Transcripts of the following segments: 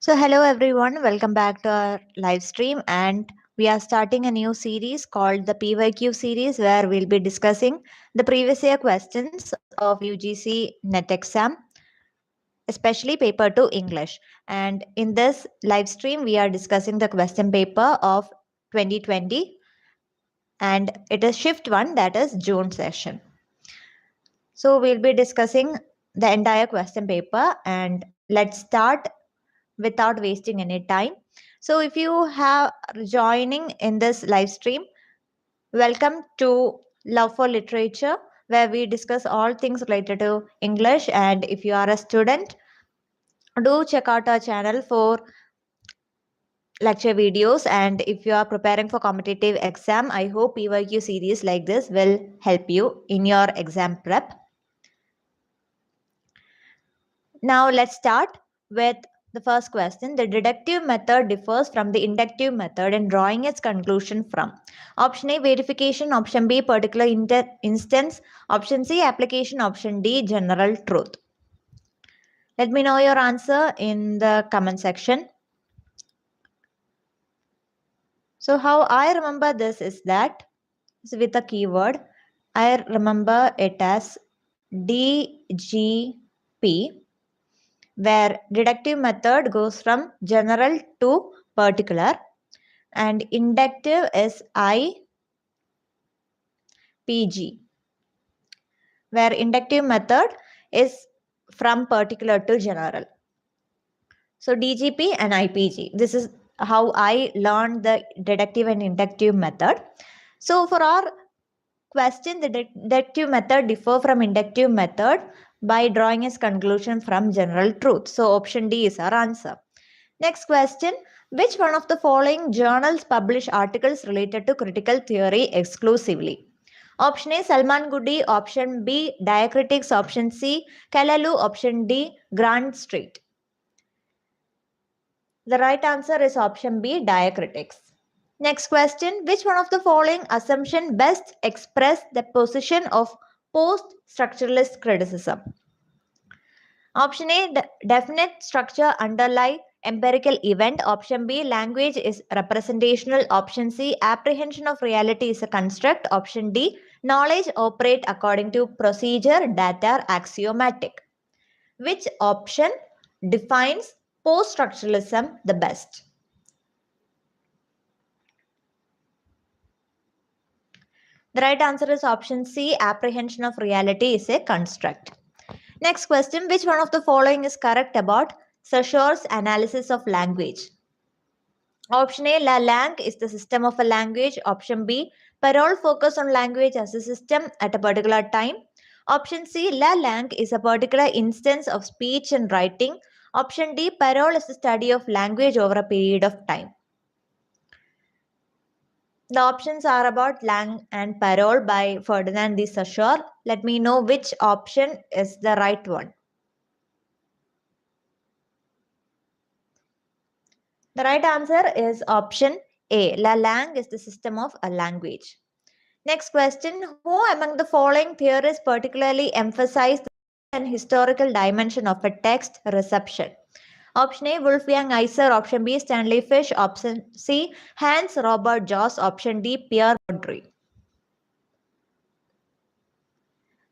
So, hello everyone, welcome back to our live stream. And we are starting a new series called the PYQ series, where we'll be discussing the previous year questions of UGC NET exam, especially paper 2 English. And in this live stream, we are discussing the question paper of 2020, and it is shift 1, that is June session. So, we'll be discussing the entire question paper, and let's start without wasting any time. So if you have joining in this live stream, welcome to Love for Literature, where we discuss all things related to English. And if you are a student, do check out our channel for lecture videos. And if you are preparing for competitive exam, I hope PYQ series like this will help you in your exam prep. Now let's start with the first question. The deductive method differs from the inductive method in drawing its conclusion from. Option A, verification. Option B, particular instance. Option C, application. Option D, general truth. Let me know your answer in the comment section. So how I remember this is that with a keyword, I remember it as DGP, where deductive method goes from general to particular, and inductive is IPG, where inductive method is from particular to general. So DGP and IPG. This is how I learned the deductive and inductive method. So for our question, the deductive method differ from inductive method by drawing its conclusion from general truth. So option D is our answer. Next question. Which one of the following journals publish articles related to critical theory exclusively? Option A, Salman Goody. Option B, Diacritics. Option C, Kalalu. Option D, Grant Street. The right answer is option B, Diacritics. Next question. Which one of the following assumption best express the position of post-structuralist criticism? Option A, definite structure underlie empirical event. Option B, language is representational. Option C, apprehension of reality is a construct. Option D, knowledge operate according to procedure, data, axiomatic. Which option defines post-structuralism the best? The right answer is option C, apprehension of reality is a construct. Next question, which one of the following is correct about Chaucer's analysis of language? Option A, la langue is the system of a language. Option B, Parole focus on language as a system at a particular time. Option C, la langue is a particular instance of speech and writing. Option D, Parole is the study of language over a period of time. The options are about Langue and Parole by Ferdinand de Saussure. Let me know which option is the right one. The right answer is option A. La langue is the system of a language. Next question. Who among the following theorists particularly emphasized the historical dimension of a text reception? Option A, Wolfgang Iser. Option B, Stanley Fish. Option C, Hans Robert Joss. Option D, Pierre Baudry.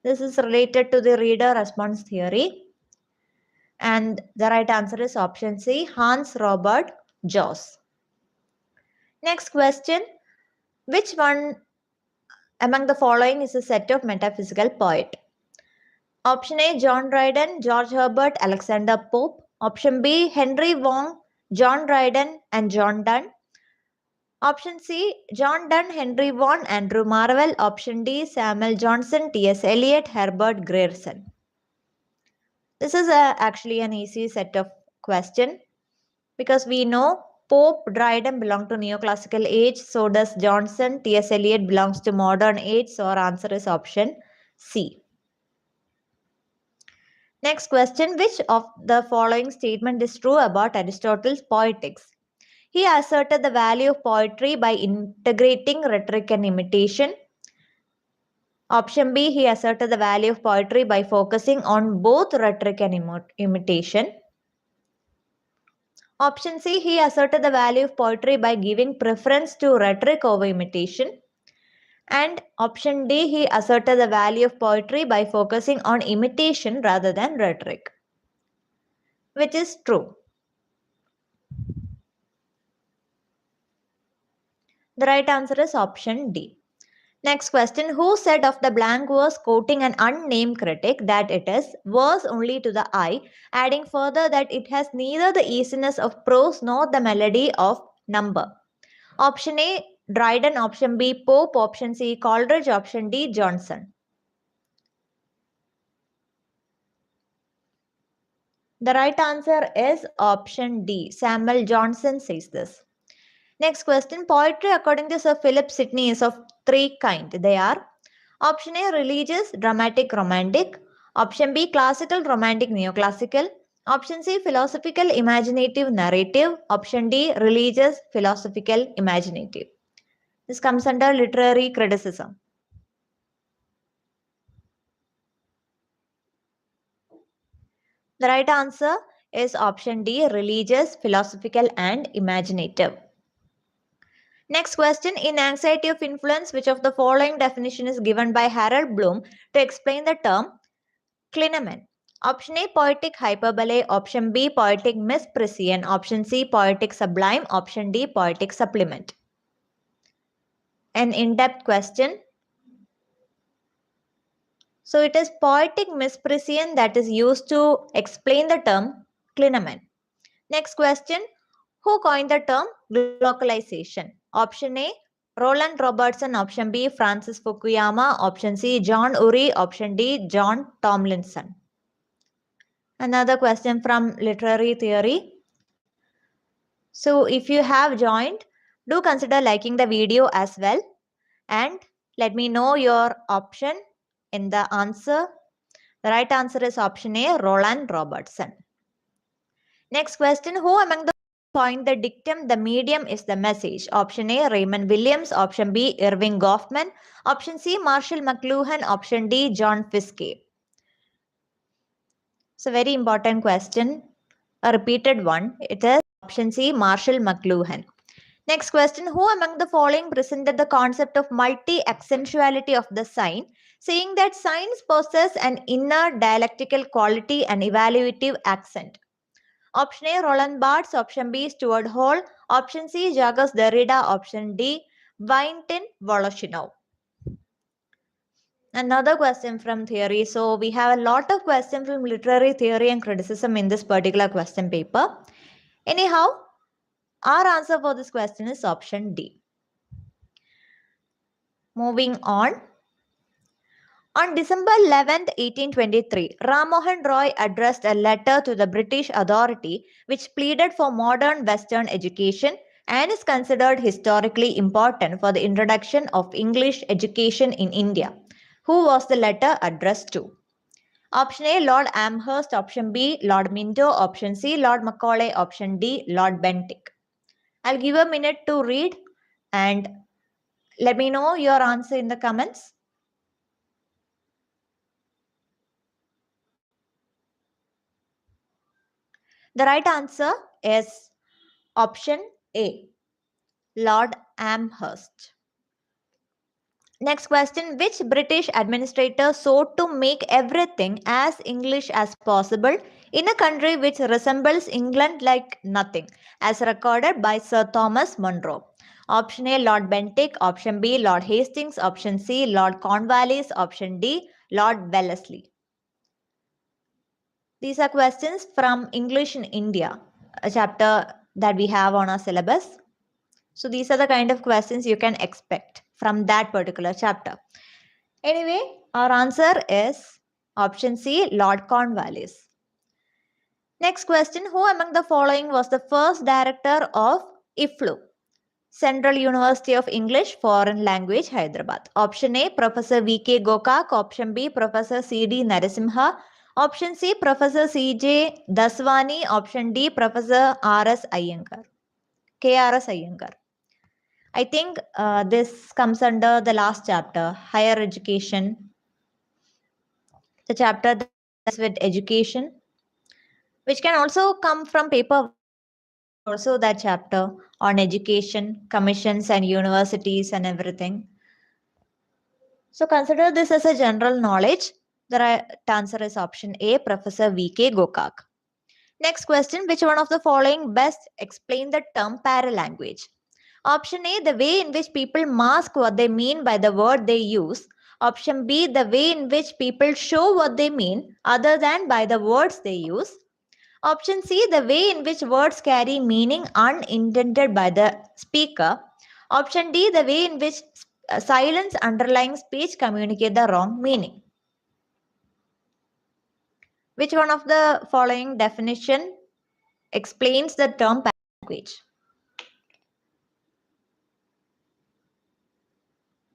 This is related to the reader response theory. And the right answer is option C, Hans Robert Joss. Next question. Which one among the following is a set of metaphysical poet? Option A, John Dryden, George Herbert, Alexander Pope. Option B, Henry Wong, John Dryden, and John Donne. Option C, John Donne, Henry Vaughan, Andrew Marvell. Option D, Samuel Johnson, T.S. Eliot, Herbert Grierson. This is actually an easy set of question because we know Pope, Dryden belong to neoclassical age, so does Johnson. T.S. Eliot belongs to modern age, so our answer is option C. Next question, which of the following statement is true about Aristotle's poetics? He asserted the value of poetry by integrating rhetoric and imitation. Option B, he asserted the value of poetry by focusing on both rhetoric and imitation. Option C, he asserted the value of poetry by giving preference to rhetoric over imitation. And option D, he asserted the value of poetry by focusing on imitation rather than rhetoric. Which is true? The right answer is option D. Next question, who said of the blank verse, quoting an unnamed critic, that it is verse only to the eye, adding further that it has neither the easiness of prose nor the melody of number? Option A, Dryden. Option B, Pope. Option C, Coleridge. Option D, Johnson. The right answer is option D. Samuel Johnson says this. Next question, poetry according to Sir Philip Sidney is of three kinds. They are option A, religious, dramatic, romantic. Option B, classical, romantic, neoclassical. Option C, philosophical, imaginative, narrative. Option D, religious, philosophical, imaginative. This comes under literary criticism. The right answer is option D, religious, philosophical, and imaginative. Next question, in Anxiety of Influence, which of the following definition is given by Harold Bloom to explain the term clinamen? Option A, poetic hyperbole. Option B, poetic misprision. Option C, poetic sublime. Option D, poetic supplement. An in-depth question. So it is poetic misprision that is used to explain the term clinamen. Next question, who coined the term glocalization? Option A, Roland Robertson. Option B, Francis Fukuyama. Option C, John Urey. Option D, John Tomlinson. Another question from literary theory. So if you have joined, do consider liking the video as well. And let me know your option in the answer. The right answer is option A, Roland Robertson. Next question, who among the coined the dictum, the medium is the message? Option A, Raymond Williams. Option B, Irving Goffman. Option C, Marshall McLuhan. Option D, John Fiske. It's a very important question, a repeated one. It is option C, Marshall McLuhan. Next question, who among the following presented the concept of multi-accentuality of the sign, saying that signs possess an inner dialectical quality and evaluative accent? Option A, Roland Barthes. Option B, Stuart Hall. Option C, Jacques Derrida. Option D, Valentin Voloshinov. Another question from theory. So we have a lot of questions from literary theory and criticism in this particular question paper. Anyhow, our answer for this question is option D. Moving on. On December 11, 1823, Ram Mohan Roy addressed a letter to the British authority which pleaded for modern Western education and is considered historically important for the introduction of English education in India. Who was the letter addressed to? Option A, Lord Amherst. Option B, Lord Minto. Option C, Lord Macaulay. Option D, Lord Bentinck. I'll give a minute to read and let me know your answer in the comments. The right answer is option A, Lord Amherst. Next question, which British administrator sought to make everything as English as possible in a country which resembles England like nothing, as recorded by Sir Thomas Munro? Option A, Lord Bentinck. Option B, Lord Hastings. Option C, Lord Cornwallis. Option D, Lord Wellesley. These are questions from English in India, a chapter that we have on our syllabus. So these are the kind of questions you can expect from that particular chapter. Anyway, our answer is option C, Lord Cornwallis. Next question, who among the following was the first director of IFLU, Central University of English Foreign Language, Hyderabad? Option A, Professor V.K. Gokak. Option B, Professor C.D. Narasimha. Option C, Professor C.J. Daswani. Option D, Professor R.S. Iyengar. K.R.S. Iyengar. I think this comes under the last chapter, higher education. The chapter that is with education, which can also come from paper also that chapter on education, commissions and universities and everything. So consider this as a general knowledge. The right answer is option A, Professor V.K. Gokak. Next question, which one of the following best explain the term paralanguage? Option A, the way in which people mask what they mean by the word they use. Option B, the way in which people show what they mean other than by the words they use. Option C, the way in which words carry meaning unintended by the speaker. Option D, the way in which silence underlying speech communicate the wrong meaning. Which one of the following definition explains the term paralanguage?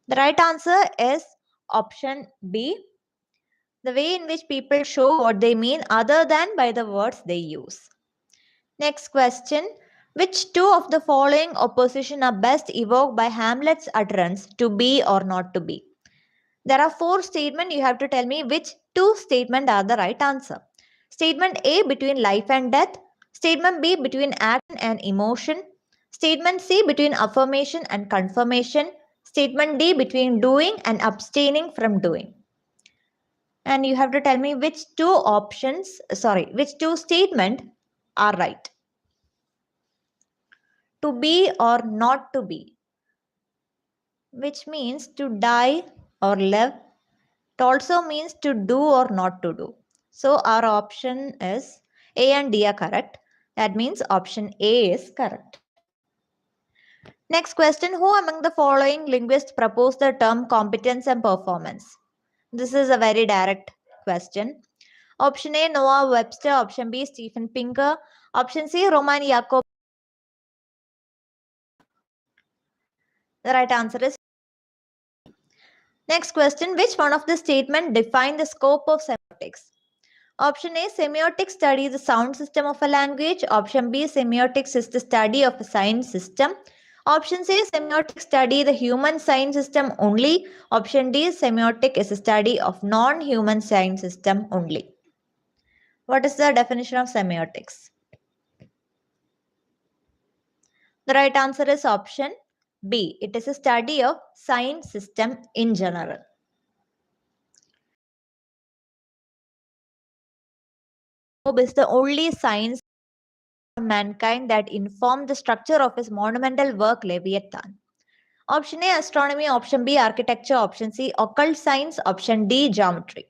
The right answer is option B, the way in which people show what they mean other than by the words they use. Next question, which two of the following opposition are best evoked by Hamlet's utterance to be or not to be? There are four statements. You have to tell me which two statements are the right answer. Statement A, between life and death. Statement B, between action and emotion. Statement C, between affirmation and confirmation. Statement D, between doing and abstaining from doing. And you have to tell me which two statements are right. To be or not to be, which means to die or live. It also means to do or not to do. So our option is A and D are correct. That means option A is correct. Next question, who among the following linguists proposed the term competence and performance? This is a very direct question. Option A, Noah Webster. Option B, Stephen Pinker. Option C, Roman Yakub. The right answer is. Next question, which one of the statements define the scope of semiotics? Option A, semiotics study the sound system of a language. Option B, semiotics is the study of a sign system. Option C, semiotics study the human sign system only. Option D, semiotic is a study of non-human sign system only. What is the definition of semiotics? The right answer is option B. It is a study of sign system in general. Is the only science of mankind that informed the structure of his monumental work Leviathan. Option A, astronomy. Option B, architecture. Option C, occult science. Option D, geometry.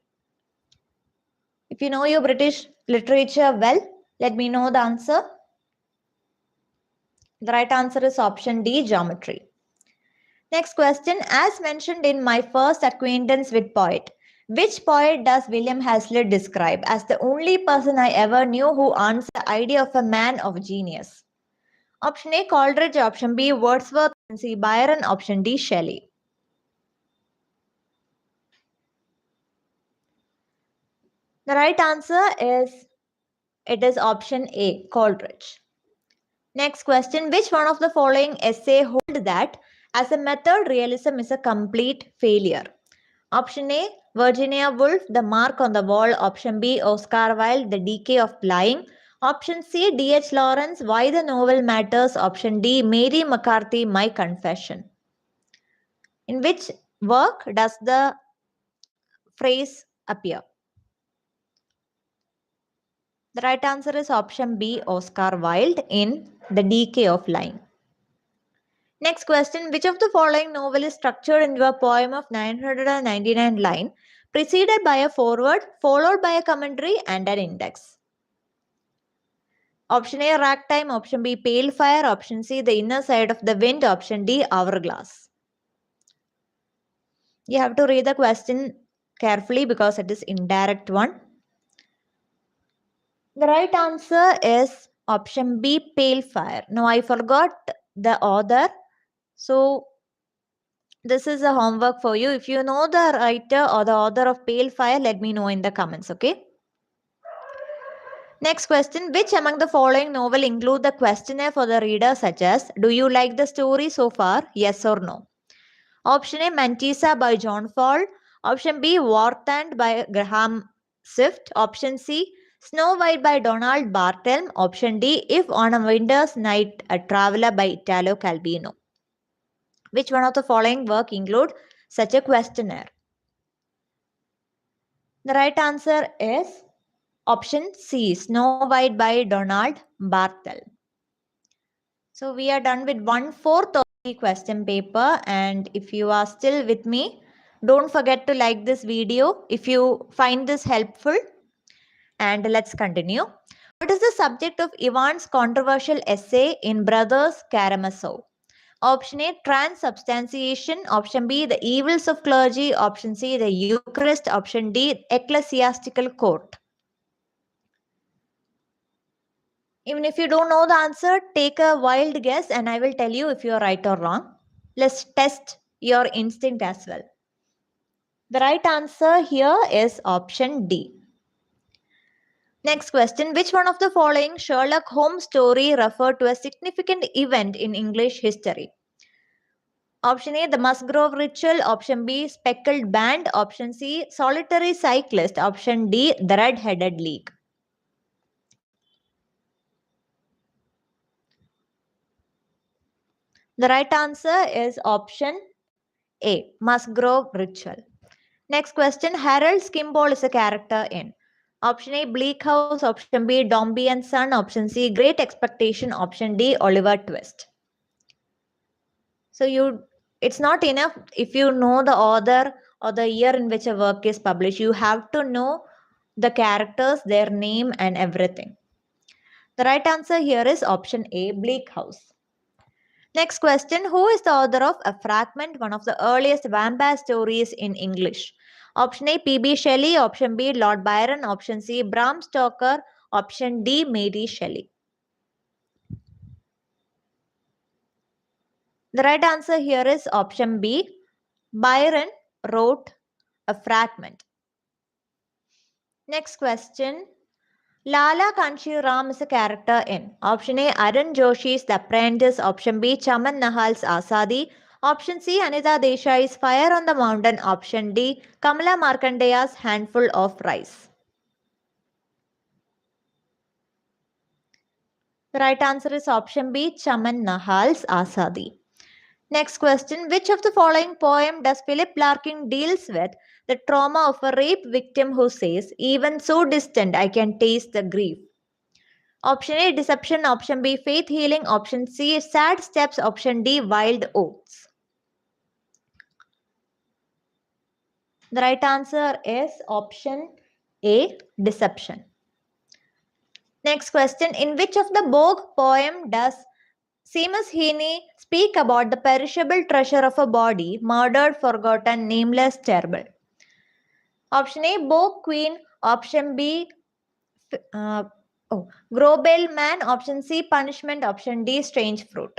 If you know your British literature well, let me know the answer. The right answer is option D, geometry. Next question, as mentioned in my first acquaintance with poet, which poet does William Hazlitt describe as the only person I ever knew who owns the idea of a man of genius? Option A, Coleridge. Option B, Wordsworth. Option C, Byron. Option D, Shelley. The right answer is, it is option A, Coleridge. Next question, which one of the following essay hold that as a method realism is a complete failure? Option A, Virginia Woolf, The Mark on the Wall. Option B, Oscar Wilde, The Decay of Lying. Option C, D.H. Lawrence, Why the Novel Matters. Option D, Mary McCarthy, My Confession. In which work does the phrase appear? The right answer is option B, Oscar Wilde, in The Decay of Lying. Next question, which of the following novel is structured into a poem of 999 lines, preceded by a foreword, followed by a commentary and an index? Option A, Ragtime. Option B, Pale Fire. Option C, The Inner Side of the Wind. Option D, Hourglass. You have to read the question carefully because it is indirect one. The right answer is option B, Pale Fire. Now I forgot the author. So this is a homework for you. If you know the writer or the author of Pale Fire, let me know in the comments, okay? Next question, which among the following novel include the questionnaire for the reader such as, do you like the story so far? Yes or no? Option A, Mantissa by John Fall. Option B, Warthand by Graham Swift. Option C, Snow White by Donald Barthelme. Option D, If on a Winter's Night, a Traveler by Italo Calvino. Which one of the following work include such a questionnaire? The right answer is option C, Snow White by Donald Barthelme. So we are done with 1/4 of the question paper, and if you are still with me, don't forget to like this video if you find this helpful. And let's continue. What is the subject of Ivan's controversial essay in Brothers Karamazov? Option A, transubstantiation. Option B, the evils of clergy. Option C, the Eucharist. Option D, ecclesiastical court. Even if you don't know the answer, take a wild guess and I will tell you if you are right or wrong. Let's test your instinct as well. The right answer here is option D. Next question. Which one of the following Sherlock Holmes story referred to a significant event in English history? Option A, the Musgrove Ritual. Option B, Speckled Band. Option C, Solitary Cyclist. Option D, the Red-Headed League. The right answer is option A, Musgrove Ritual. Next question. Harold Skimball is a character in option A, Bleak House. Option B, Dombey and Son. Option C, Great Expectation. Option D, Oliver Twist. So it's not enough if you know the author or the year in which a work is published. You have to know the characters, their name and everything. The right answer here is option A, Bleak House. Next question. Who is the author of A Fragment, one of the earliest vampire stories in English? Option A, P.B. Shelley. Option B, Lord Byron. Option C, Bram Stoker. Option D, Mary Shelley. The right answer here is option B. Byron wrote A Fragment. Next question. Lala Kanshi Ram is a character in option A, Arun Joshi's The Apprentice. Option B, Chaman Nahal's Asadi. Option C, Anita Desai's Fire on the Mountain. Option D, Kamala Markandeya's Handful of Rice. The right answer is option B, Chaman Nahal's Asadi. Next question. Which of the following poem does Philip Larkin deals with the trauma of a rape victim who says, even so distant, I can taste the grief? Option A, Deception. Option B, Faith Healing. Option C, Sad Steps. Option D, Wild Oats. The right answer is option A, Deception. Next question. In which of the Bogue poem does Seamus Heaney speak about the perishable treasure of a body, murdered, forgotten, nameless, terrible? Option A, Bogue Queen. Option B, Grobel Man. Option C, Punishment. Option D, Strange Fruit.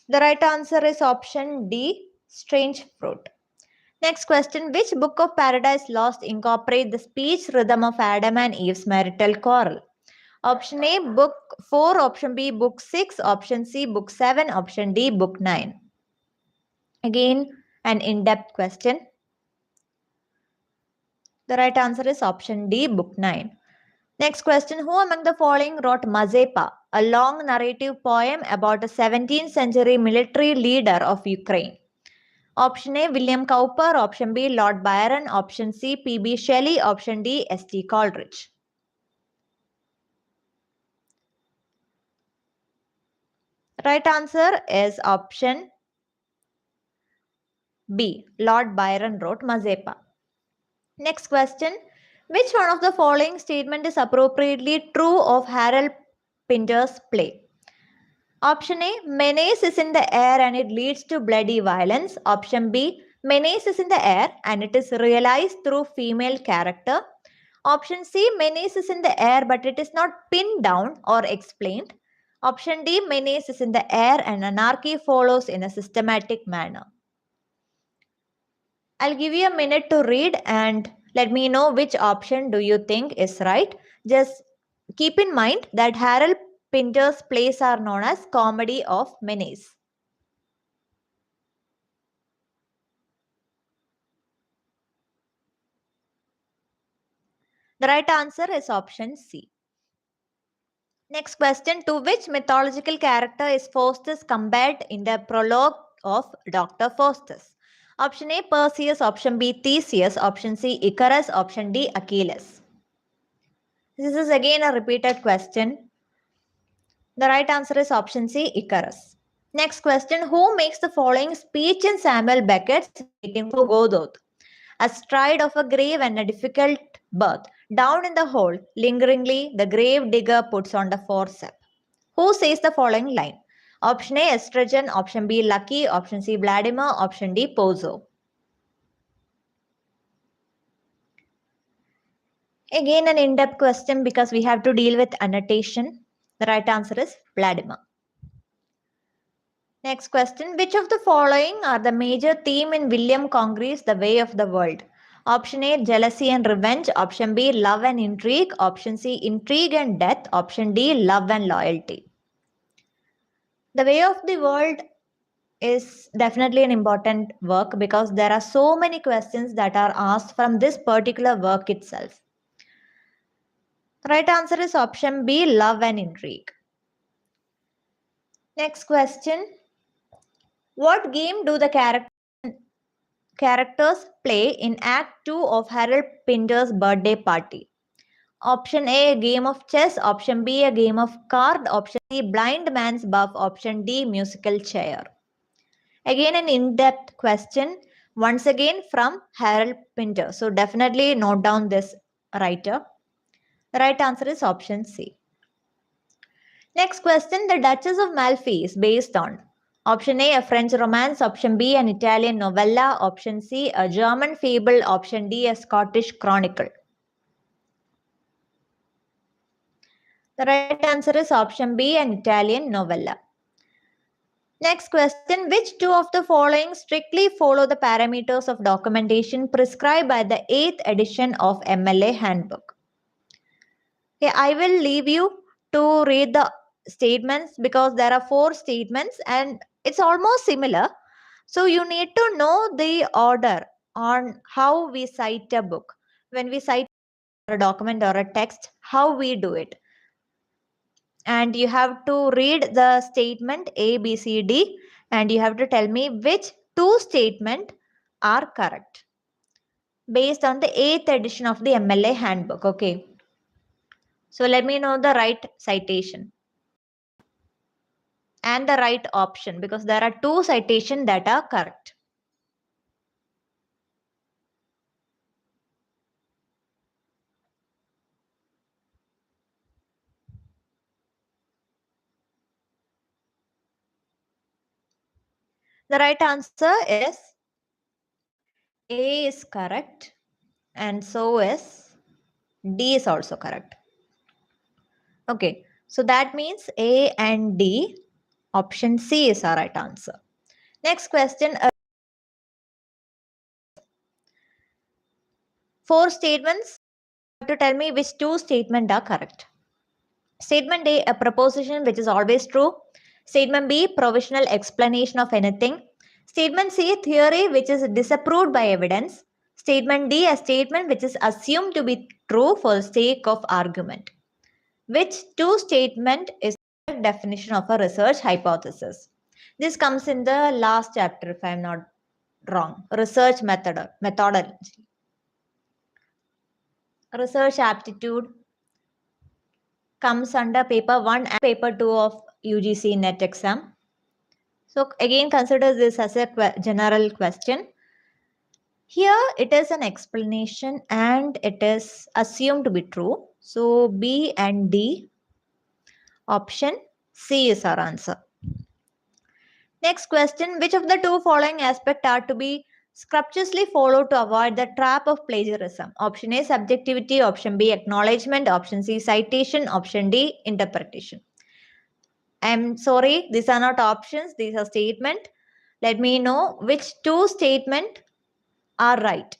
The right answer is option D, Strange Fruit. Next question. Which book of Paradise Lost incorporate the speech rhythm of Adam and Eve's marital quarrel? Option A, Book 4. Option B, Book 6. Option C, Book 7. Option D, Book 9. Again, an in-depth question. The right answer is option D, Book 9. Next question. Who among the following wrote Mazepa, a long narrative poem about a 17th century military leader of Ukraine? Option A, William Cowper. Option B, Lord Byron. Option C, P.B. Shelley. Option D, S.T. Coleridge. Right answer is option B, Lord Byron wrote Mazepa. Next question. Which one of the following statement is appropriately true of Harold Pinter's play? Option A, menace is in the air and it leads to bloody violence. Option B, menace is in the air and it is realized through female character. Option C, menace is in the air but it is not pinned down or explained. Option D, menace is in the air and anarchy follows in a systematic manner. I'll give you a minute to read and let me know which option do you think is right. Just keep in mind that Harold Pinter's plays are known as comedy of menace. The right answer is option C. Next question, to which mythological character is Faustus compared in the prologue of Dr. Faustus? Option A, Perseus. Option B, Theseus. Option C, Icarus. Option D, Achilles. This is again a repeated question. The right answer is option C, Icarus. Next question, who makes the following speech in Samuel Beckett's Waiting for Godot? Astride of a grave and a difficult birth. Down in the hole, lingeringly, the grave digger puts on the forceps. Who says the following line? Option A, estrogen. Option B, Lucky. Option C, Vladimir. Option D, Pozo. Again, an in-depth question because we have to deal with annotation. The right answer is Vladimir. Next question, which of the following are the major theme in William Congreve's The Way of the World? Option A, jealousy and revenge. Option B, love and intrigue. Option C, intrigue and death. Option D, love and loyalty. The Way of the World is definitely an important work because there are so many questions that are asked from this particular work itself. The right answer is option B, love and intrigue. Next question. What game do the characters play in Act 2 of Harold Pinter's birthday party? Option A, a game of chess. Option B, a game of card. Option C, blind man's buff. Option D, musical chair. Again, an in-depth question, once again from Harold Pinter. So definitely note down this writer. The right answer is option C. Next question, the Duchess of Malfi is based on option A, a French romance. Option B, an Italian novella. Option C, a German fable. Option D, a Scottish chronicle. The right answer is option B, an Italian novella. Next question, which two of the following strictly follow the parameters of documentation prescribed by the 8th edition of MLA Handbook? Okay, I will leave you to read the statements because there are 4 statements and it's almost similar. So you need to know the order on how we cite a book. When we cite a document or a text, how we do it. And you have to read the statement A, B, C, D, and you have to tell me which 2 statements are correct based on the 8th edition of the MLA handbook. Okay. So let me know the right citation and the right option because there are 2 citations that are correct. The right answer is A is correct and so is D is also correct. Okay, so that means A and D, option C is our right answer. Next question. 4 statements. You have to tell me which 2 statements are correct. Statement A, a proposition which is always true. Statement B, provisional explanation of anything. Statement C, theory which is disapproved by evidence. Statement D, a statement which is assumed to be true for the sake of argument. Which 2 statement is the definition of a research hypothesis? This comes in the last chapter if I am not wrong. Research methodology. Research aptitude comes under paper 1 and paper 2 of UGC NET exam. So again consider this as a general question. Here it is an explanation and it is assumed to be true. So B and D, option C is our answer. Next question, which of the 2 following aspects are to be scrupulously followed to avoid the trap of plagiarism? Option A, subjectivity. Option B, acknowledgement. Option C, citation. Option D, interpretation. I'm sorry, these are not options, these are statements. Let me know which 2 statements are right.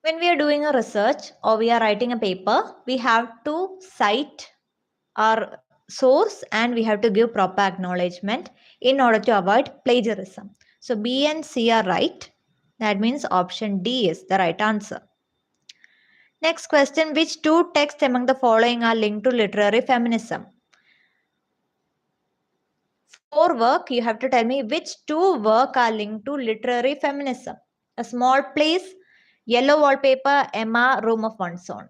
When we are doing a research or we are writing a paper, we have to cite our source and we have to give proper acknowledgement in order to avoid plagiarism. So B and C are right. That means option D is the right answer. Next question, which two texts among the following are linked to literary feminism? For work, you have to tell me which two work are linked to literary feminism. A Small Place, Yellow Wallpaper, Emma, Room of One's Own.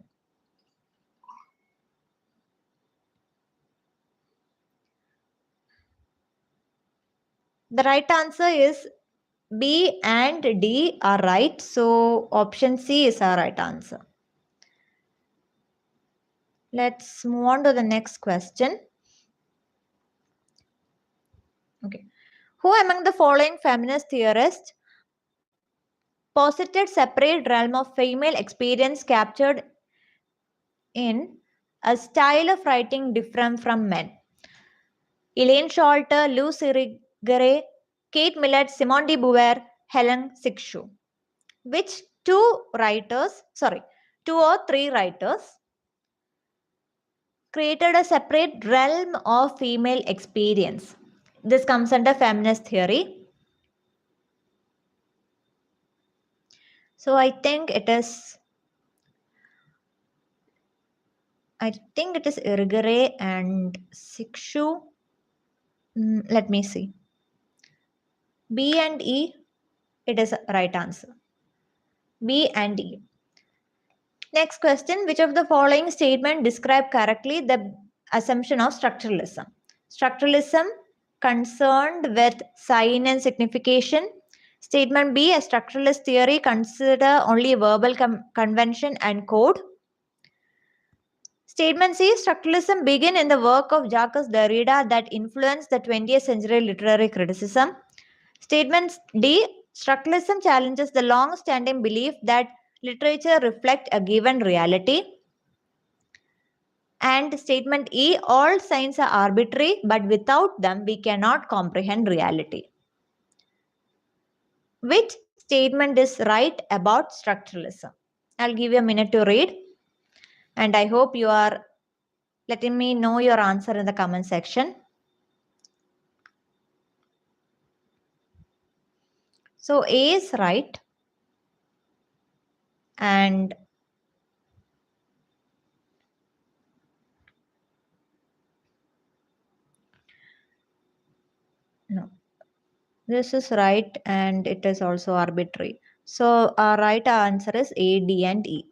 The right answer is B and D are right. So option C is our right answer. Let's move on to the next question. Okay. Who among the following feminist theorists posited separate realm of female experience captured in a style of writing different from men? Elaine Sholter, Lou Irigaray, Kate Millett, Simone de Beauvoir, Helen Sixshu. Which two or three writers created a separate realm of female experience? This comes under feminist theory. So I think it is Irigaray and Sixshu. Let me see. B and E, it is right answer. B and E. Next question, which of the following statement describe correctly the assumption of structuralism? Structuralism concerned with sign and signification. Statement B, a structuralist theory consider only verbal convention and code. Statement C, structuralism begin in the work of Jacques Derrida that influenced the 20th century literary criticism. Statement D, structuralism challenges the long-standing belief that literature reflects a given reality. And statement E, all signs are arbitrary, but without them we cannot comprehend reality. Which statement is right about structuralism? I'll give you a minute to read. And I hope you are letting me know your answer in the comment section. So A is right. And no, this is right and it is also arbitrary. So our right answer is A, D and E.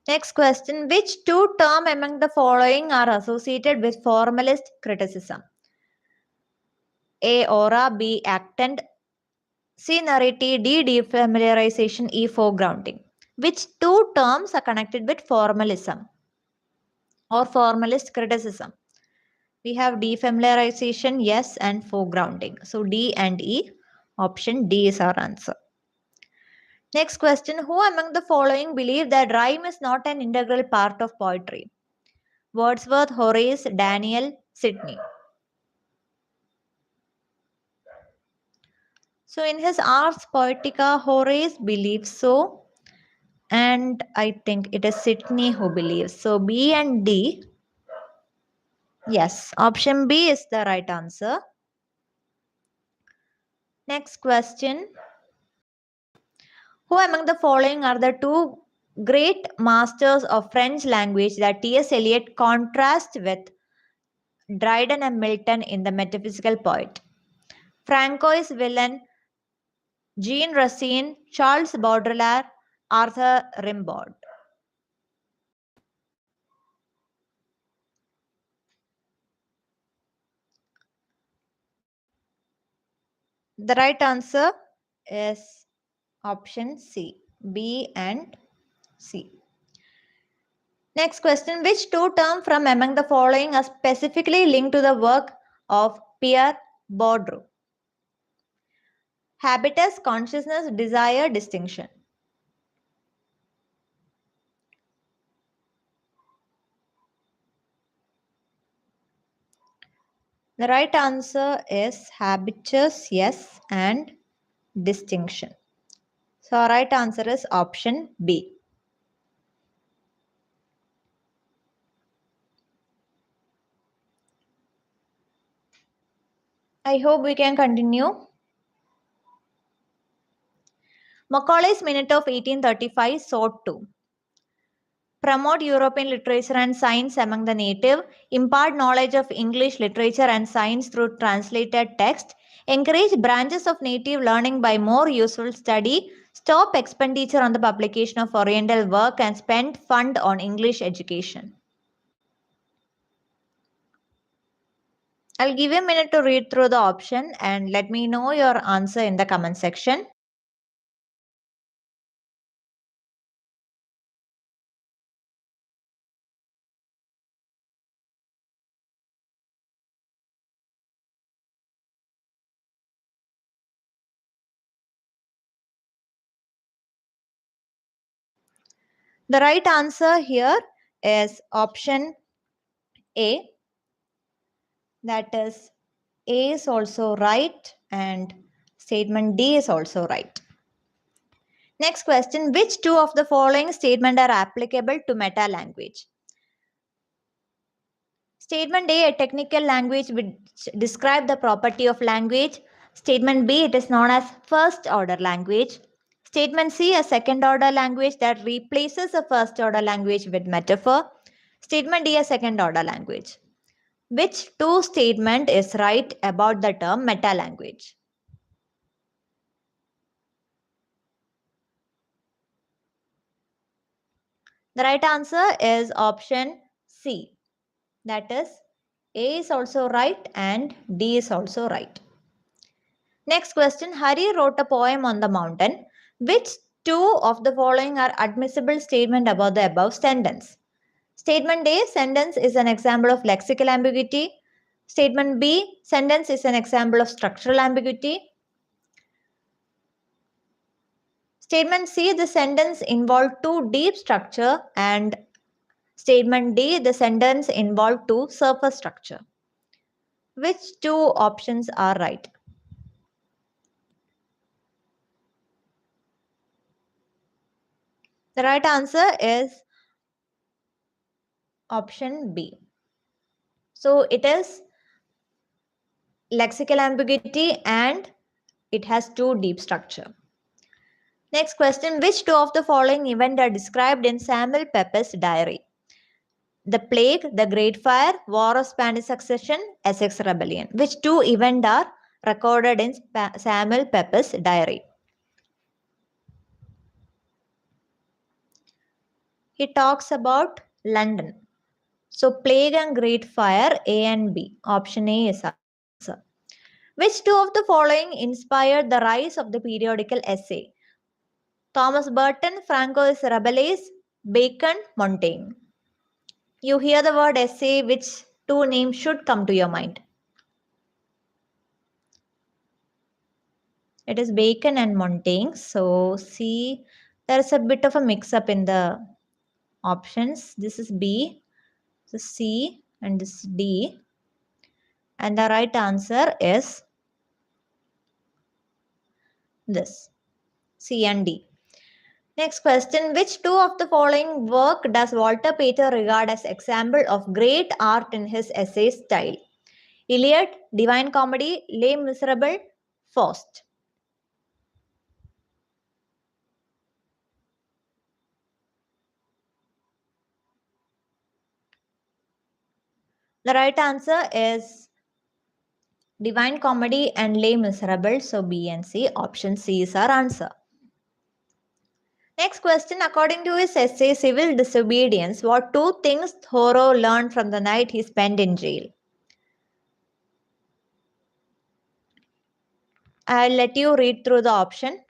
Next question, which two terms among the following are associated with formalist criticism? A, aura, B, actant, C, narrative, D, defamiliarization, E, foregrounding. Which two terms are connected with formalism or formalist criticism? We have defamiliarization, yes, and foregrounding. So D and E, option D is our answer. Next question, who among the following believe that rhyme is not an integral part of poetry? Wordsworth, Horace, Daniel, Sidney. So in his Ars Poetica, Horace believes so. And I think it is Sidney who believes. So B and D. Yes, option B is the right answer. Next question. Who among the following are the two great masters of French language that T.S. Eliot contrasts with Dryden and Milton in The Metaphysical Poet? Francois Villon, Jean Racine, Charles Baudelaire, Arthur Rimbaud. The right answer is option C, B and C. Next question, which two terms from among the following are specifically linked to the work of Pierre Bourdieu? Habitus, consciousness, desire, distinction. The right answer is habitus, yes, and distinction. So our right answer is option B. I hope we can continue. Macaulay's Minute of 1835 sought to promote European literature and science among the native, impart knowledge of English literature and science through translated text, encourage branches of native learning by more useful study, stop expenditure on the publication of Oriental work, and spend fund on English education. I'll give you a minute to read through the option and let me know your answer in the comment section. The right answer here is option A. That is, A is also right and statement D is also right. Next question, which two of the following statements are applicable to meta language? Statement A, a technical language which describe the property of language. Statement B, it is known as first order language. Statement C, a second order language that replaces a first order language with metaphor. Statement D, a second order language. Which two statement is right about the term meta language? The right answer is option C. That is, A is also right and D is also right. Next question, Hari wrote a poem on the mountain. Which two of the following are admissible statement about the above sentence? Statement A, sentence is an example of lexical ambiguity. Statement B, sentence is an example of structural ambiguity. Statement C, the sentence involved too deep structure, and statement D, the sentence involved too surface structure. Which two options are right? The right answer is option B. So it is lexical ambiguity and it has too deep structure. Next question, which two of the following events are described in Samuel Pepys' diary? The plague, the Great Fire, War of Spanish Succession, Essex Rebellion. Which two events are recorded in Samuel Pepys' diary? He talks about London. So plague and Great Fire, A and B. Option A is answer. Which two of the following inspired the rise of the periodical essay? Thomas Burton, Francois Rabelais, Bacon, Montaigne. You hear the word essay, which two names should come to your mind? It is Bacon and Montaigne. So see, there is a bit of a mix-up in the options. This is B, this is C, and this is D. And the right answer is this, C and D. Next question, which two of the following work does Walter Pater regard as example of great art in his essay style? Iliad, Divine Comedy, Les Miserables, Faust. The right answer is Divine Comedy and Les Miserables, so B and C. Option C is our answer. Next question, according to his essay Civil Disobedience, what two things Thoreau learned from the night he spent in jail? I'll let you read through the option.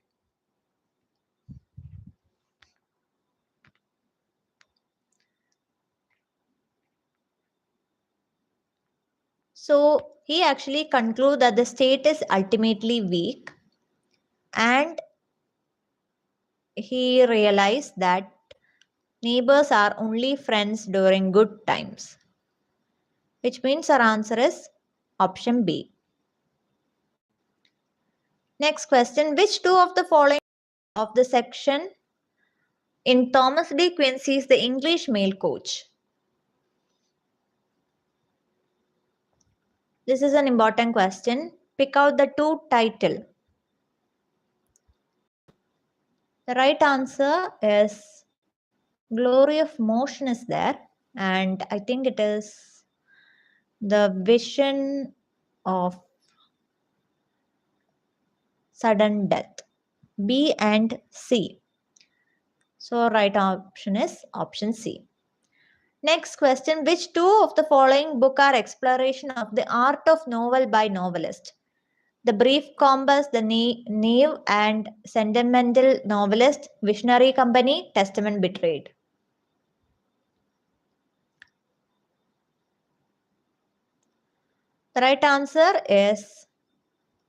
So he actually concludes that the state is ultimately weak, and he realized that neighbors are only friends during good times, which means our answer is option B. Next question, which two of the following of the section in Thomas D. Quincy's The English Mail Coach? This is an important question. Pick out the two title. The right answer is Glory of Motion is there, and I think it is the Vision of Sudden Death. B and C. So right option is option C. Next question, which two of the following book are exploration of the art of novel by novelist? The Brief Compass, The Naive and Sentimental Novelist, Visionary Company, Testament Betrayed. The right answer is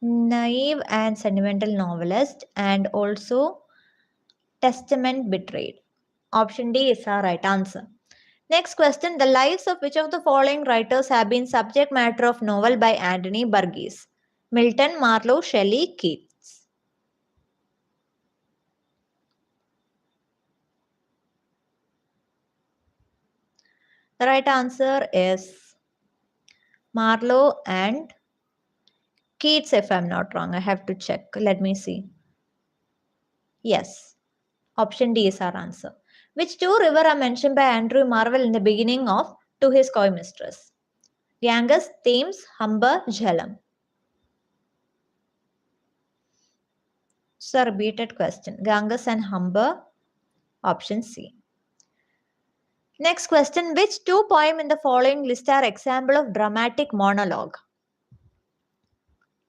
Naive and Sentimental Novelist and also Testament Betrayed. Option D is our right answer. Next question, the lives of which of the following writers have been subject matter of novel by Anthony Burgess? Milton, Marlowe, Shelley, Keats. The right answer is Marlowe and Keats, if I'm not wrong. I have to check. Let me see. Yes. Option D is our answer. Which two rivers are mentioned by Andrew Marvell in the beginning of To His Coy Mistress? Ganges, Thames, Humber, Jhelum. It's a repeated question. Ganges and Humber. Option C. Next question, which two poems in the following list are example of dramatic monologue?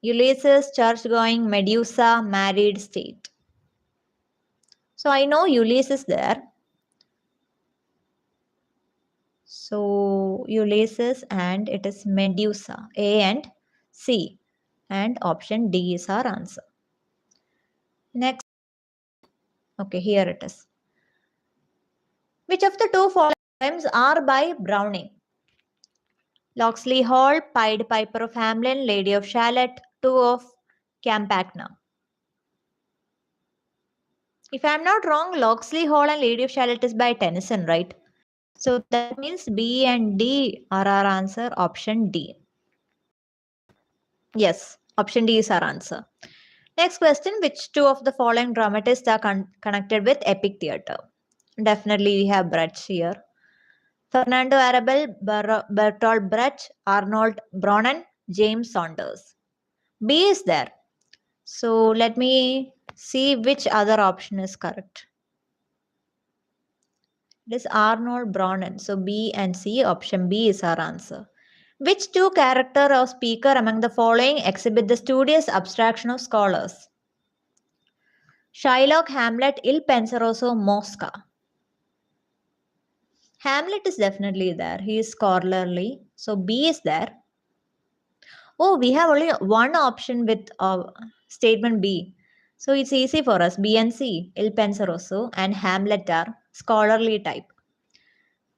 Ulysses, Church-going, Medusa, Married State. So I know Ulysses there. So Ulysses and it is Medusa, A and C. And option D is our answer. Next, okay, here it is. Which of the two following poems are by Browning? Locksley Hall, Pied Piper of Hamelin, Lady of Shalott, Two of Campagna. If I'm not wrong, Locksley Hall and Lady of Shalott is by Tennyson, right? So that means B and D are our answer, option D. Yes, option D is our answer. Next question, which two of the following dramatists are connected with epic theatre? Definitely we have Brit here. Fernando Arrabal, Bertolt Brecht, Arnold Bronnen, James Saunders. B is there. So let me see which other option is correct. It is Arnold Bronnen. So B and C, option B is our answer. Which two character or speaker among the following exhibit the studious abstraction of scholars? Shylock, Hamlet, Il Penseroso, Mosca. Hamlet is definitely there. He is scholarly. So B is there. Oh, we have only one option with statement B. So it's easy for us. B and C, Il Penseroso and Hamlet are scholarly type.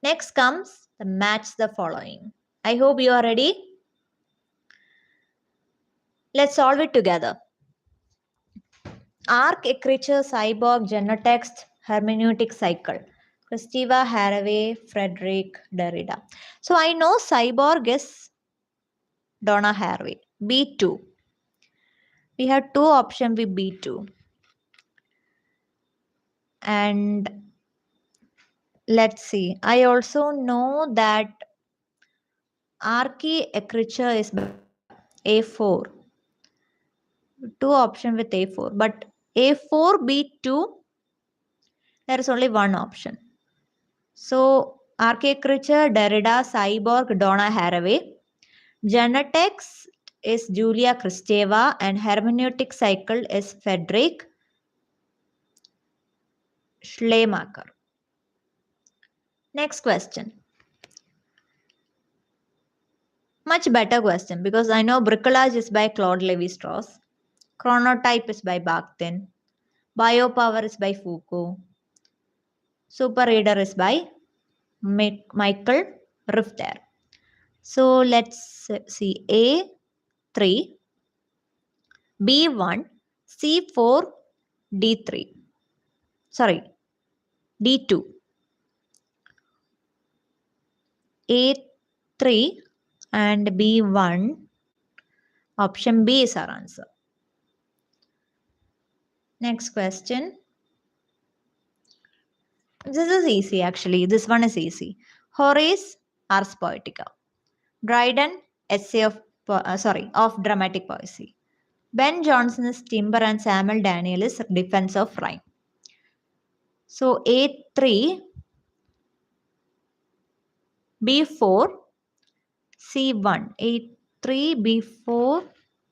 Next comes the match the following. I hope you are ready. Let's solve it together. Arc, Écriture, Cyborg, Genotext, Hermeneutic Cycle. Kristeva, Haraway, Frederick, Derrida. So I know Cyborg is Donna Haraway. B2. We have two options with B2. And let's see. I also know that Archi Écriture is A4. Two options with A4. But A4, B2, there is only one option. So Architecture, Derrida, Cyborg, Donna Haraway. Genotext is Julia Kristeva and hermeneutic cycle is Frederick Schleiermacher. Next question. Much better question because I know bricolage is by Claude Lévi-Strauss. Chronotype is by Bakhtin. Biopower is by Foucault. Super Reader is by Michael Richter. So let's see A3, B1, C4, D3. Sorry, D2. A3 and B1. Option B is our answer. Next question. This is easy actually. This one is easy. Horace, Ars Poetica. Dryden, Essay of Dramatic Poesy. Ben Jonson's Timber and Samuel Daniel's Defense of Rhyme. So A3, B4, C1. A3, B4,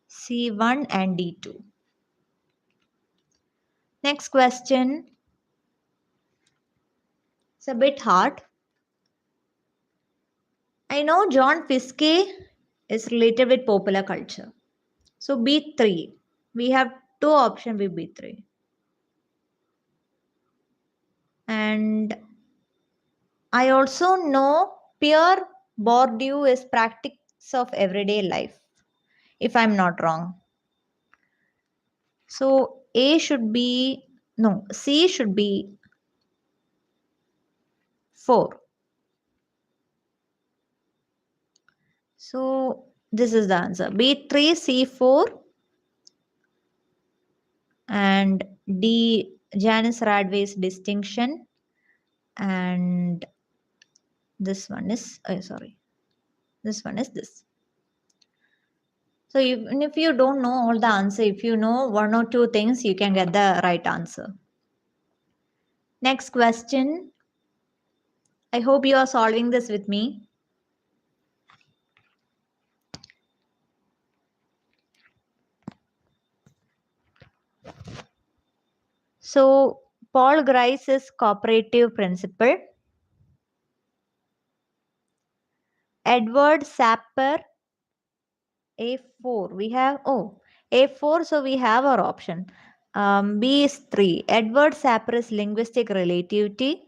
C1 and D2. Next question. It's a bit hard. I know John Fiske is related with popular culture. So B3. We have two options with B3. And I also know Pierre Bourdieu is practice of everyday life, if I'm not wrong. So C should be 4. So this is the answer. B3, C4 and D, Janice Radway's distinction, and this one is, this one is this. So even if you don't know all the answer, if you know one or two things, you can get the right answer. Next question. I hope you are solving this with me. So Paul Grice's cooperative principle. Edward Sapir, A4. We have, A4, so we have our option. B is 3. Edward Sapir's linguistic relativity.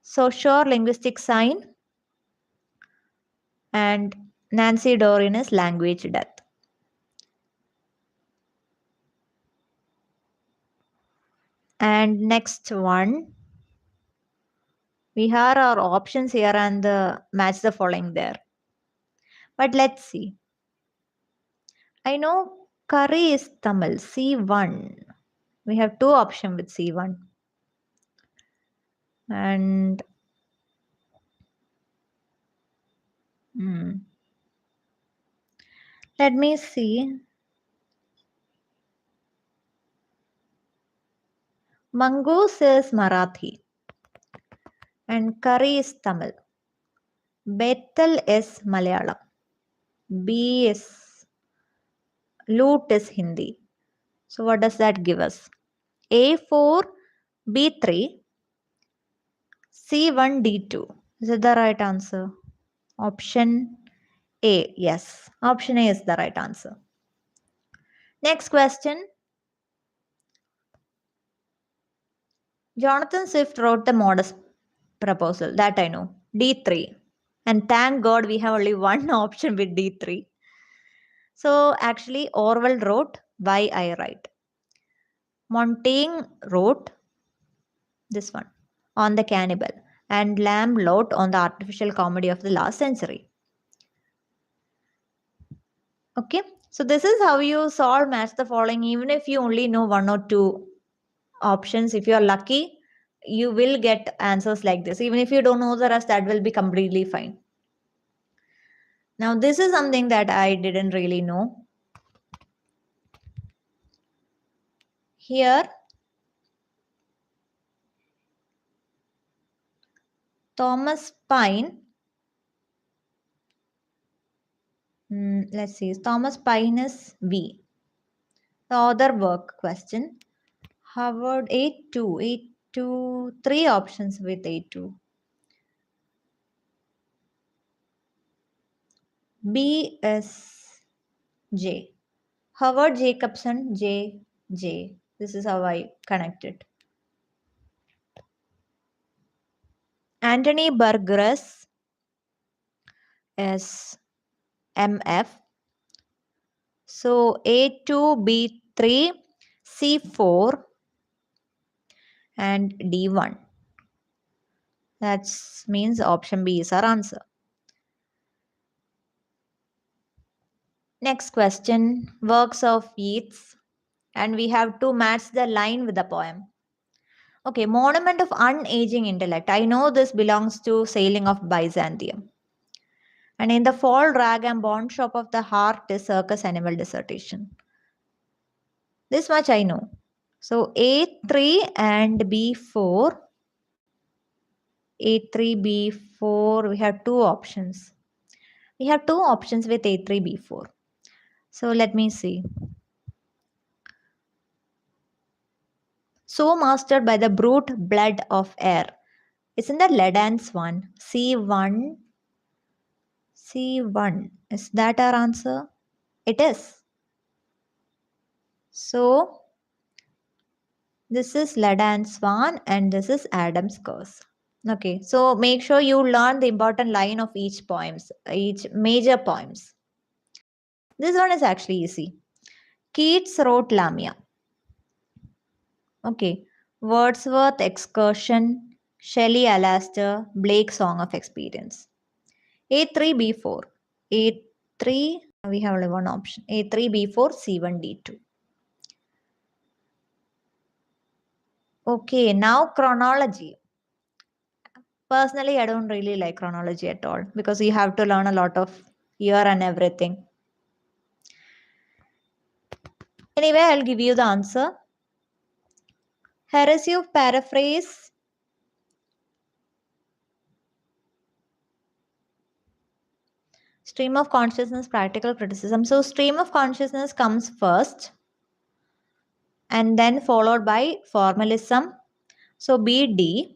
Saussure linguistic sign. And Nancy Doreen's language death. And next one. We have our options here and match the following there. But let's see. I know curry is Tamil, C1. We have two options with C1. And let me see. Mongoose is Marathi. And curry is Tamil. Bethel is Malayalam. B is lute is Hindi. So what does that give us? A4, B3, C1, D2. Is it the right answer? Option A, yes. Option A is the right answer. Next question. Jonathan Swift wrote the modest proposal. That I know. D3. And thank God we have only one option with D3. So actually Orwell wrote Why I Write. Montaigne wrote this one, On the Cannibal. And Lamb wrote on the artificial comedy of the last century. Okay. So this is how you solve match the following. Even if you only know one or two options, if you are lucky, you will get answers like this. Even if you don't know the rest, that will be completely fine. Now, this is something that I didn't really know. Here, Thomas Paine. Let's see. Thomas Paine is V. The other work question. Harvard A2. A2. 3 options with A2. B is J. Howard Jacobson, J. This is how I connect it. Anthony Burgess is MF. So A2, B3, C4 and D1. That means option B is our answer. Next question, works of Yeats. And we have to match the line with the poem. Okay, Monument of Unaging Intellect. I know this belongs to Sailing of Byzantium. And in the Fall Rag and Bond Shop of the Heart is Circus Animal Dissertation. This much I know. So A3 and B4. A3, B4, we have two options. We have two options with A3, B4. So let me see. So mastered by the brute blood of air. Isn't that Ledans one? C1. C1. Is that our answer? It is. So this is Ledans one and this is Adam's curse. Okay, so make sure you learn the important line of each poems, each major poems. This one is actually easy. Keats wrote Lamia. Okay, Wordsworth Excursion, Shelley Alastair, Blake Song of Experience. A3, B4. A3, we have only one option. A3, B4, C1, D2. Okay, now chronology. Personally, I don't really like chronology at all because you have to learn a lot of year and everything. Anyway, I'll give you the answer. Heresy of paraphrase. Stream of consciousness, practical criticism. So stream of consciousness comes first and then followed by formalism. So BD.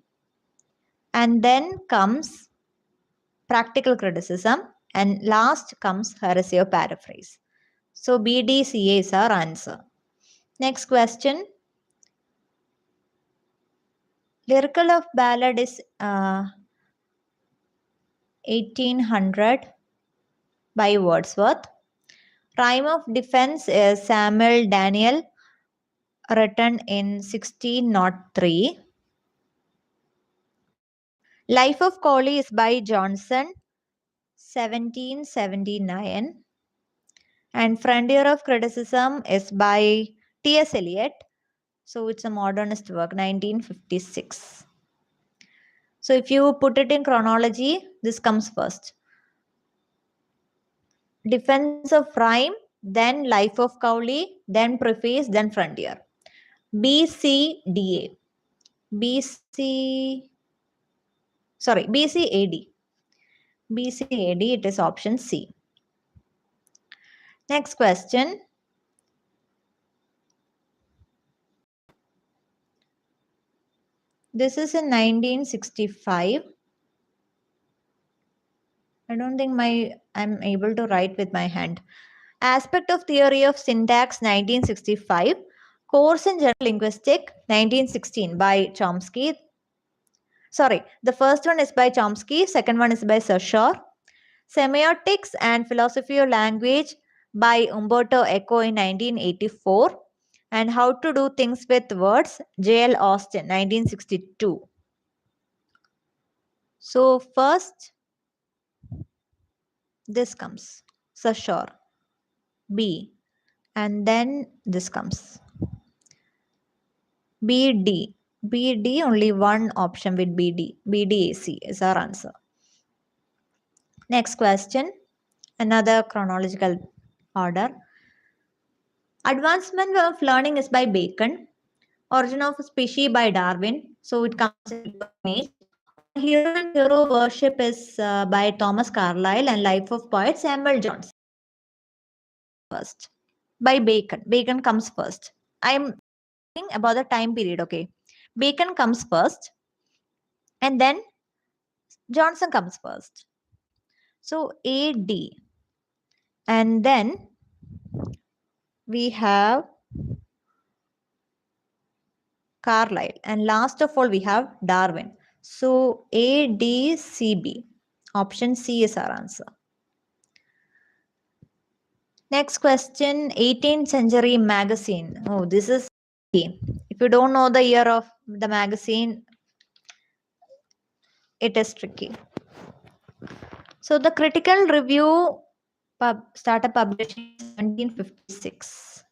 And then comes practical criticism and last comes heresy of paraphrase. So BDCA is our answer. Next question. Lyrical of ballad is 1800 by Wordsworth. Rhyme of defense is Samuel Daniel, written in 1603. Life of Coley is by Johnson, 1779. And Frontier of Criticism is by T.S. Eliot. So it's a modernist work, 1956. So if you put it in chronology, this comes first. Defense of Rhyme, then Life of Cowley, then Preface, then Frontier. BCDA. BCAD. BCAD, it is option C. Next question. This is in 1965. I don't think I'm able to write with my hand. Aspect of Theory of Syntax, 1965. Course in General Linguistics, 1916 by Chomsky. Sorry, the first one is by Chomsky, second one is by Chaucer. Semiotics and Philosophy of Language by Umberto Eco in 1984. And How to Do Things with Words, J.L. Austin, 1962. So first, this comes, Chaucer, B. And then this comes, BD. BD, only one option with BD. BDAC is our answer. Next question, another chronological order. Advancement of Learning is by Bacon. Origin of Species by Darwin. So it comes in image. Hero and Hero Worship is by Thomas Carlyle and Life of Poet Samuel Johnson. First, by Bacon. Bacon comes first. I'm thinking about the time period, okay? Bacon comes first and then Johnson comes first. So AD. And then we have Carlyle. And last of all, we have Darwin. So ADCB. Option C is our answer. Next question, 18th Century Magazine. Oh, this is key. If you don't know the year of the magazine, it is tricky. So the Critical Review started publishing in 1756.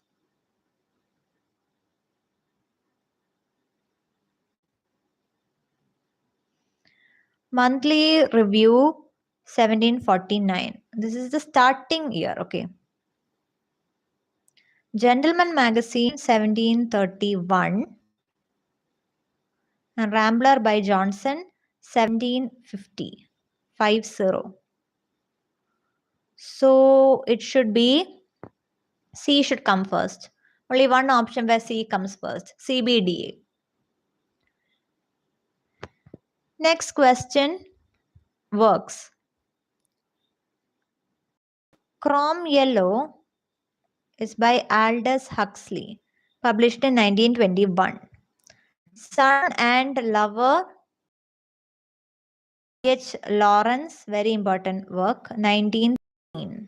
Monthly Review 1749. This is the starting year, okay. Gentleman Magazine 1731. And Rambler by Johnson 1750. 50. So it should be C should come first. Only one option where C comes first. CBDA. Next question. Works. Chrome Yellow is by Aldous Huxley, published in 1921. Son and Lover, H. Lawrence, very important work, 1913.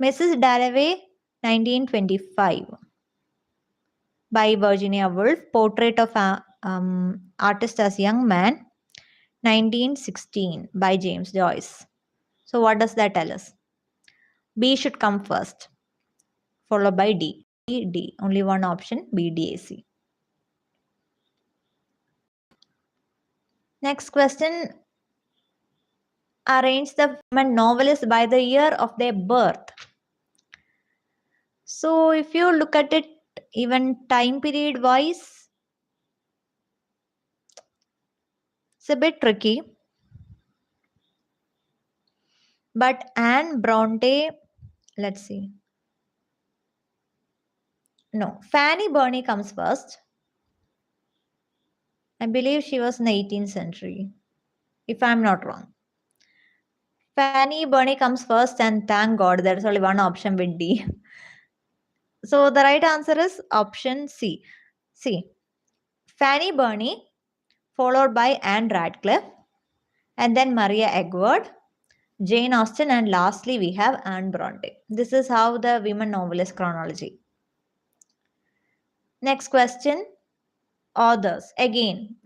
Mrs. Dalloway, 1925. By Virginia Woolf, Portrait of an Artist as Young Man, 1916, by James Joyce. So what does that tell us? B should come first, followed by D. D. Only one option, B, D, A, C. Next question. Arrange the women novelists by the year of their birth. So if you look at it even time period wise, it's a bit tricky. But Anne Bronte, let's see. No, Fanny Burney comes first. I believe she was in the 18th century, if I'm not wrong. Fanny Burney comes first, and thank God there's only one option with D. So the right answer is option C. C. Fanny Burney, followed by Anne Radcliffe, and then Maria Egward, Jane Austen, and lastly we have Anne Bronte. This is how the women novelist chronology. Next question. Authors. Again,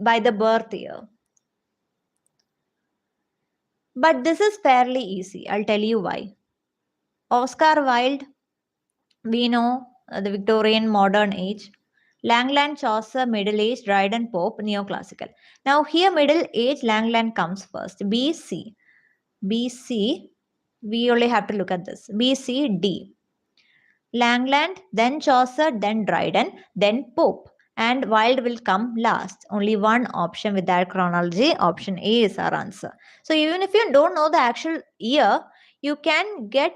by the birth year. But this is fairly easy. I'll tell you why. Oscar Wilde, we know the Victorian modern age. Langland, Chaucer, Middle Age, Dryden, Pope, Neoclassical. Now here Middle Age, Langland comes first. B, C. B, C. We only have to look at this. B, C, D. Langland, then Chaucer, then Dryden, then Pope. And Wilde will come last. Only one option with that chronology. Option A is our answer. So even if you don't know the actual year, you can get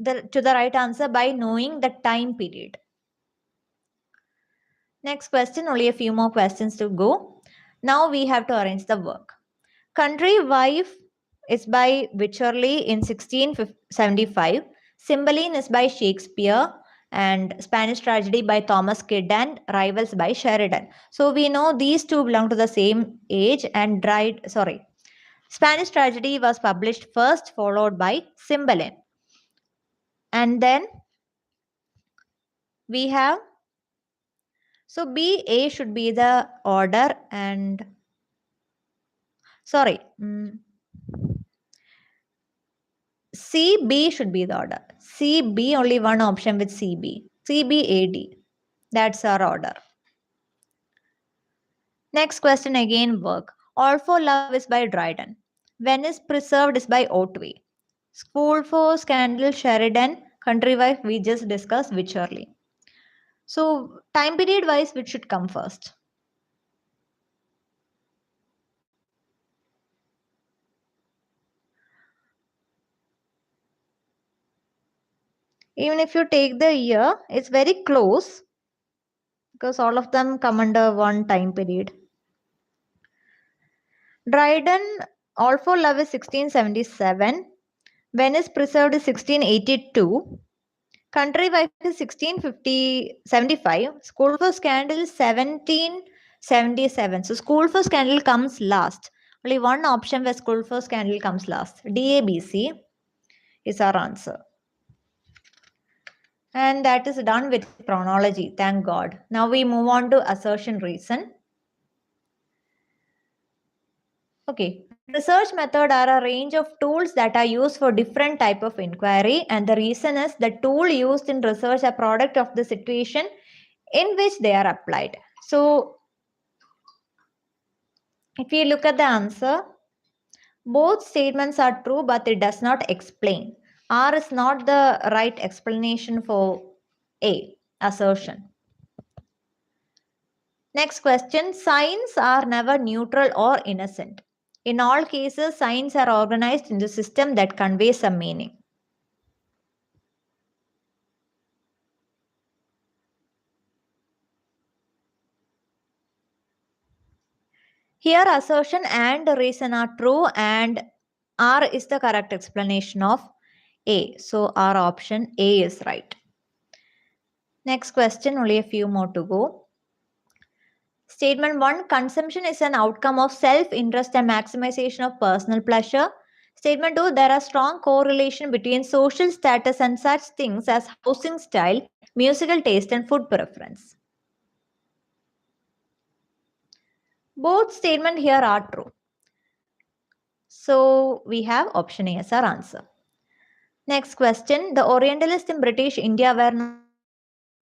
to the right answer by knowing the time period. Next question, only a few more questions to go. Now we have to arrange the work. Country Wife is by Wycherley in 1675. Cymbeline is by Shakespeare, and Spanish Tragedy by Thomas Kidd, and Rivals by Sheridan. So we know these two belong to the same age, and Spanish Tragedy was published first, followed by Cymbeline. And then we have, so B, A should be the order, and CB should be the order. CB, only one option with CB. CBAD. That's our order. Next question again, work. All for Love is by Dryden. Venice Preserved is by Otway. School for Scandal, Sheridan. Country Wife, we just discussed Wycherley. So time period wise, which should come first? Even if you take the year, it's very close because all of them come under one time period. Dryden, All for Love is 1677. Venice Preserved is 1682. Country Wife is 1675. School for Scandal is 1777. So School for Scandal comes last. Only one option where School for Scandal comes last. DABC is our answer. And that is done with chronology, thank God. Now we move on to assertion reason. Okay, research method are a range of tools that are used for different type of inquiry, and the reason is the tool used in research are product of the situation in which they are applied. So If you look at the answer, both statements are true, but it does not explain. R is not the right explanation for A, assertion. Next question, signs are never neutral or innocent. In all cases, signs are organized into a system that conveys some meaning. Here, assertion and reason are true, and R is the correct explanation of A. So, our option A is right. Next question, only a few more to go. Statement 1, consumption is an outcome of self-interest and maximization of personal pleasure. Statement 2, there are strong correlation between social status and such things as housing style, musical taste, and food preference. Both statements here are true. So we have option A as our answer. Next question, the Orientalists in British India were known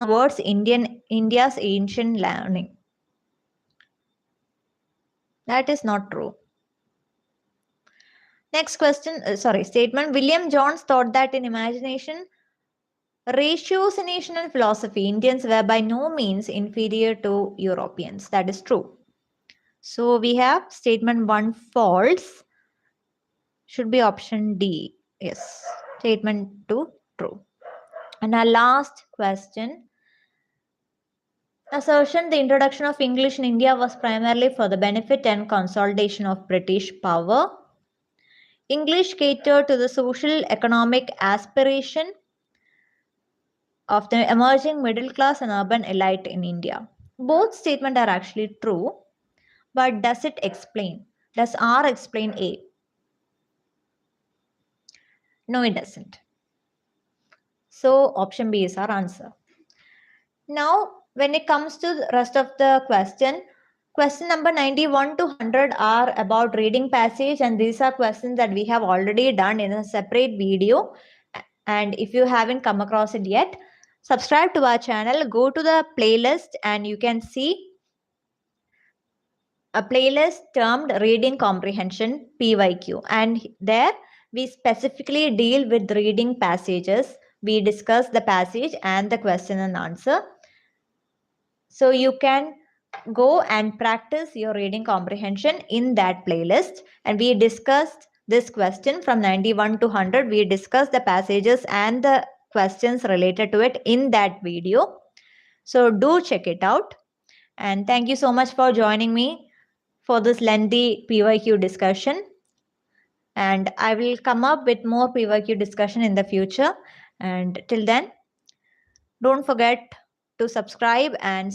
towards India's ancient learning. That is not true. Next question, statement. William Jones thought that in imagination, ratiocination and philosophy, Indians were by no means inferior to Europeans. That is true. So we have statement 1 false. Should be option D. Yes. Statement 2 true. And our last question. Assertion, the introduction of English in India was primarily for the benefit and consolidation of British power. English catered to the social economic aspiration of the emerging middle class and urban elite in India. Both statements are actually true, but does it explain? Does R explain A? No, it doesn't. So option B is our answer. Now, when it comes to the rest of the question number 91 to 100 are about reading passage, and these are questions that we have already done in a separate video. And if you haven't come across it yet, subscribe to our channel, go to the playlist, and you can see a playlist termed Reading Comprehension PYQ. And there we specifically deal with reading passages. We discuss the passage and the question and answer. So you can go and practice your reading comprehension in that playlist. And we discussed this question from 91 to 100. We discussed the passages and the questions related to it in that video. So do check it out. And thank you so much for joining me for this lengthy PYQ discussion. And I will come up with more PYQ discussion in the future. And till then, don't forget to subscribe and